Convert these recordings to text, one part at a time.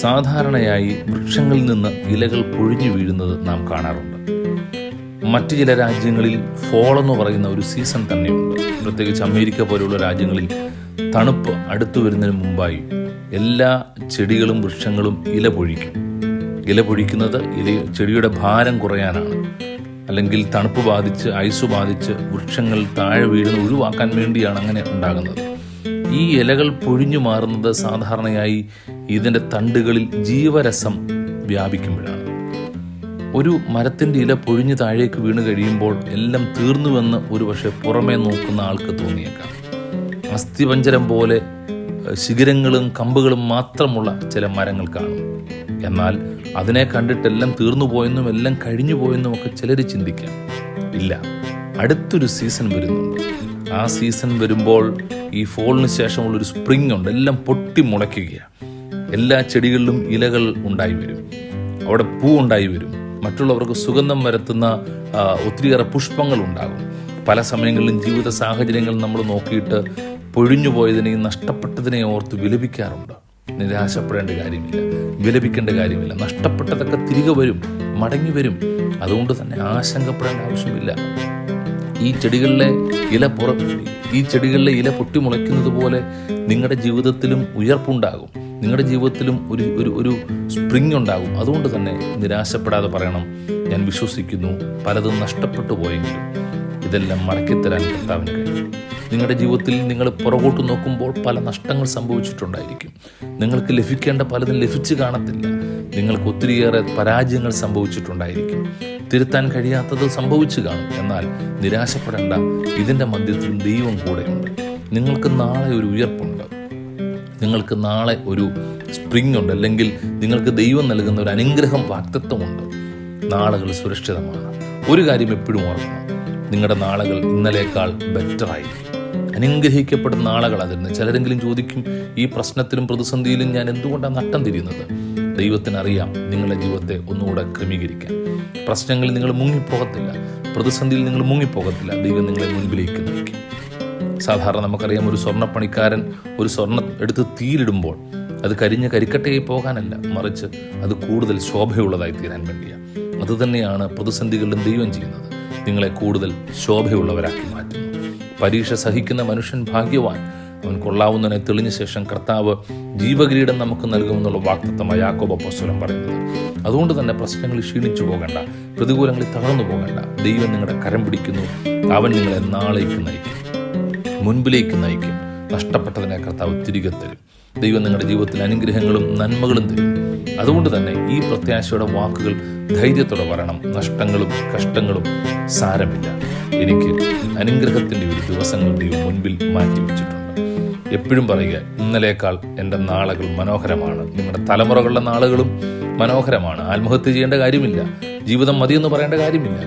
സാധാരണയായി വൃക്ഷങ്ങളിൽ നിന്ന് ഇലകൾ പൊഴിഞ്ഞു വീഴുന്നത് നാം കാണാറുണ്ട്. മറ്റു ചില രാജ്യങ്ങളിൽ ഫോൾ എന്ന് പറയുന്ന ഒരു സീസൺ തന്നെയുണ്ട്. പ്രത്യേകിച്ച് അമേരിക്ക പോലുള്ള രാജ്യങ്ങളിൽ തണുപ്പ് അടുത്തു വരുന്നതിന് മുമ്പായി എല്ലാ ചെടികളും വൃക്ഷങ്ങളും ഇല പൊഴിക്കും. ഇല പൊഴിക്കുന്നത് ചെടിയുടെ ഭാരം കുറയാനാണ്, അല്ലെങ്കിൽ തണുപ്പ് ബാധിച്ച് ഐസ് ബാധിച്ച് വൃക്ഷങ്ങൾ താഴെ വീഴുന്ന ഒഴിവാക്കാൻ വേണ്ടിയാണ് അങ്ങനെ ഉണ്ടാകുന്നത്. ഈ ഇലകൾ പൊഴിഞ്ഞു മാറുന്നത് സാധാരണയായി ഇതിൻ്റെ തണ്ടുകളിൽ ജീവരസം വ്യാപിക്കുമ്പോഴാണ്. ഒരു മരത്തിൻ്റെ ഇല പൊഴിഞ്ഞ് താഴേക്ക് വീണ് കഴിയുമ്പോൾ എല്ലാം തീർന്നുവെന്ന് ഒരു പക്ഷേ പുറമേ നോക്കുന്ന ആൾക്ക് തോന്നിയേക്കാം. അസ്ഥിപഞ്ജരം പോലെ ശിഖരങ്ങളും കമ്പുകളും മാത്രമുള്ള ചില മരങ്ങൾ കാണും. എന്നാൽ അതിനെ കണ്ടിട്ടെല്ലാം തീർന്നു പോയെന്നും എല്ലാം കഴിഞ്ഞു പോയെന്നും ഒക്കെ ചിലർ ചിന്തിക്കാം. ഇല്ല, അടുത്തൊരു സീസൺ വരുന്നുണ്ട്. ആ സീസൺ വരുമ്പോൾ ഈ ഫോളിന് ശേഷമുള്ളൊരു സ്പ്രിംഗ് ഉണ്ട്. എല്ലാം പൊട്ടി മുളയ്ക്കുകയാണ്. എല്ലാ ചെടികളിലും ഇലകൾ ഉണ്ടായി വരും, അവിടെ പൂ ഉണ്ടായി വരും, മറ്റുള്ളവർക്ക് സുഗന്ധം വരുത്തുന്ന ഒത്തിരിയേറെ പുഷ്പങ്ങൾ ഉണ്ടാകും. പല സമയങ്ങളിലും ജീവിത സാഹചര്യങ്ങൾ നമ്മൾ നോക്കിയിട്ട് പൊഴിഞ്ഞു പോയതിനെയും നഷ്ടപ്പെട്ടതിനെയും ഓർത്ത് വിലപിക്കാറുണ്ട്. നിരാശപ്പെടേണ്ട കാര്യമില്ല, വിലപിക്കേണ്ട കാര്യമില്ല. നഷ്ടപ്പെട്ടതൊക്കെ തിരികെ വരും, മടങ്ങി വരും. അതുകൊണ്ട് തന്നെ ആശങ്കപ്പെടേണ്ട ആവശ്യമില്ല. ഈ ചെടികളിലെ ഇല പൊട്ടിമുളയ്ക്കുന്നത് പോലെ നിങ്ങളുടെ ജീവിതത്തിലും ഉയർപ്പുണ്ടാകും, നിങ്ങളുടെ ജീവിതത്തിലും ഒരു സ്പ്രിംഗ് ഉണ്ടാകും. അതുകൊണ്ട് തന്നെ നിരാശപ്പെടാതെ പറയണം, ഞാൻ വിശ്വസിക്കുന്നു പലതും നഷ്ടപ്പെട്ടു പോയെങ്കിലും ഇതെല്ലാം മടക്കിത്തരാൻ കർത്താവിന് കഴിയും. നിങ്ങളുടെ ജീവിതത്തിൽ നിങ്ങൾ പുറകോട്ട് നോക്കുമ്പോൾ പല നഷ്ടങ്ങൾ സംഭവിച്ചിട്ടുണ്ടായിരിക്കും. നിങ്ങൾക്ക് ലഭിക്കേണ്ട പലതും ലഭിച്ചു കാണത്തില്ല. നിങ്ങൾക്ക് ഒത്തിരിയേറെ പരാജയങ്ങൾ സംഭവിച്ചിട്ടുണ്ടായിരിക്കും. തിരുത്താൻ കഴിയാത്തത് സംഭവിച്ചു കാണും. എന്നാൽ നിരാശപ്പെടേണ്ട, ഇതിൻ്റെ മധ്യത്തിൽ ദൈവം കൂടെയുണ്ട്. നിങ്ങൾക്ക് നാളെ ഒരു ഉയർപ്പുണ്ട്, നിങ്ങൾക്ക് നാളെ ഒരു സ്പ്രിംഗ് ഉണ്ട്, അല്ലെങ്കിൽ നിങ്ങൾക്ക് ദൈവം നൽകുന്ന ഒരു അനുഗ്രഹം, വാഗ്ദത്തമുണ്ട്. നാളുകൾ സുരക്ഷിതമാണ്. ഒരു കാര്യം എപ്പോഴും ഓർക്കണം, നിങ്ങളുടെ നാളുകൾ ഇന്നലേക്കാൾ ബെറ്ററായിരിക്കും. അനുഗ്രഹിക്കപ്പെടുന്ന നാളുകളായിരുന്നു. ചിലരെങ്കിലും ചോദിക്കും, ഈ പ്രശ്നത്തിലും പ്രതിസന്ധിയിലും ഞാൻ എന്തുകൊണ്ടാണ് നട്ടം തിരിയുന്നത്? ദൈവത്തിനറിയാം നിങ്ങളുടെ ജീവിതത്തെ ഒന്നുകൂടെ ക്രമീകരിക്കാൻ. പ്രശ്നങ്ങളിൽ നിങ്ങൾ മുങ്ങിപ്പോകത്തില്ല, പ്രതിസന്ധിയിൽ നിങ്ങൾ മുങ്ങിപ്പോകത്തില്ല. ദൈവം നിങ്ങളെ മുൻപിലേക്ക് നയിക്കും. സാധാരണ നമുക്കറിയാം, ഒരു സ്വർണ്ണപ്പണിക്കാരൻ ഒരു സ്വർണ്ണം എടുത്ത് തീയിലിടുമ്പോൾ അത് കരിഞ്ഞ കരിക്കട്ടയായി പോകാനല്ല, മറിച്ച് അത് കൂടുതൽ ശോഭയുള്ളതായി തീരാൻ വേണ്ടിയാണ്. അതുതന്നെയാണ് പ്രതിസന്ധികളിലും ദൈവം ചെയ്യുന്നത്. നിങ്ങളെ കൂടുതൽ ശോഭയുള്ളവരാക്കി മാറ്റുന്നു. പരീക്ഷ സഹിക്കുന്ന മനുഷ്യൻ ഭാഗ്യവാൻ, അവൻ കൊള്ളാവുന്നതിനെ തെളിഞ്ഞ ശേഷം കർത്താവ് ജീവകിരീടം നമുക്ക് നൽകുമെന്നുള്ള വാഗ്ദത്തമായ യാക്കോബ് അപ്പോസ്തലൻ പറയുന്നത്. അതുകൊണ്ട് തന്നെ പ്രശ്നങ്ങളിൽ ക്ഷീണിച്ചു പോകേണ്ട, പ്രതികൂലങ്ങളിൽ തളർന്നു പോകേണ്ട. ദൈവം നിങ്ങളുടെ കരം പിടിക്കുന്നു. അവൻ നിങ്ങളെ നാളേക്ക് നയിക്കും, മുൻപിലേക്ക് നയിക്കും. നഷ്ടപ്പെട്ടതിനെ കർത്താവ് തിരികെ തരും. ദൈവം നിങ്ങളുടെ ജീവിതത്തിൽ അനുഗ്രഹങ്ങളും നന്മകളും തരും. അതുകൊണ്ട് തന്നെ ഈ പ്രത്യാശയുടെ വാക്കുകൾ ധൈര്യത്തോടെ പറയണം. നഷ്ടങ്ങളും കഷ്ടങ്ങളും സാരമില്ല, എനിക്ക് അനുഗ്രഹത്തിൻ്റെ ഒരു ദിവസങ്ങൾ ദൈവം മുൻപിൽ മാറ്റിവെച്ചിട്ടുണ്ട്. എപ്പോഴും പറയുക, ഇന്നലേക്കാൾ എൻ്റെ നാളുകൾ മനോഹരമാണ്. നിങ്ങളുടെ തലമുറകളുടെ നാളുകളും മനോഹരമാണ്. ആത്മഹത്യ ചെയ്യേണ്ട കാര്യമില്ല, ജീവിതം മതിയെന്ന് പറയേണ്ട കാര്യമില്ല.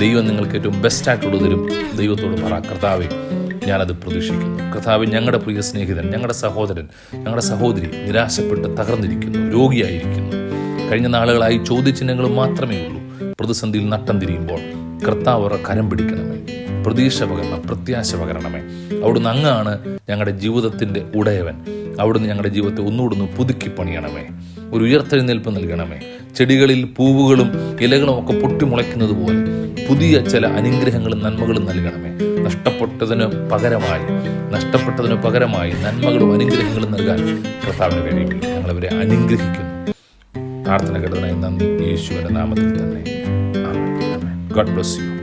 ദൈവം നിങ്ങൾക്ക് ഏറ്റവും ബെസ്റ്റായിട്ടുള്ളത് തരും. ദൈവത്തോട് പറ, കർത്താവേ, ഞാനത് പ്രതീക്ഷിക്കുന്നു. കർത്താവ്, ഞങ്ങളുടെ പ്രിയ സ്നേഹിതൻ, ഞങ്ങളുടെ സഹോദരൻ, ഞങ്ങളുടെ സഹോദരി നിരാശപ്പെട്ട് തകർന്നിരിക്കുന്നു, രോഗിയായിരിക്കുന്നു. കഴിഞ്ഞ നാളുകളായി ചോദ്യചിഹ്നങ്ങൾ മാത്രമേ ഉള്ളൂ. പ്രതിസന്ധിയിൽ നട്ടം തിരിയുമ്പോൾ കർത്താവ് അവരുടെ കരം പിടിക്കണമേ, പ്രതീക്ഷ പകരണമേ, പ്രത്യാശ പകരണമേ. അവിടുന്ന് അങ്ങാണ് ഞങ്ങളുടെ ജീവിതത്തിൻ്റെ ഉടയവൻ. അവിടുന്ന് ഞങ്ങളുടെ ജീവിതത്തെ ഒന്നുകൂടെ പുതുക്കി പണിയണമേ, ഒരു ഉയർത്തെഴുന്നേൽപ്പ് നൽകണമേ. ചെടികളിൽ പൂവുകളും ഇലകളും ഒക്കെ പൊട്ടിമുളയ്ക്കുന്നത് പോലെ പുതിയ ചില അനുഗ്രഹങ്ങളും നന്മകളും നൽകണമേ. നഷ്ടപ്പെട്ടതിന് പകരമായി നന്മകളും അനുഗ്രഹങ്ങളും നൽകാൻ കർത്താവിന് കഴിയുമില്ല. ഞങ്ങളവരെ അനുഗ്രഹിക്കുന്നു. പ്രാർത്ഥന കേട്ടതിനായി നന്ദി, യേശുവിൻ്റെ നാമത്തിൽ തന്നെ. ആമേൻ. God bless U.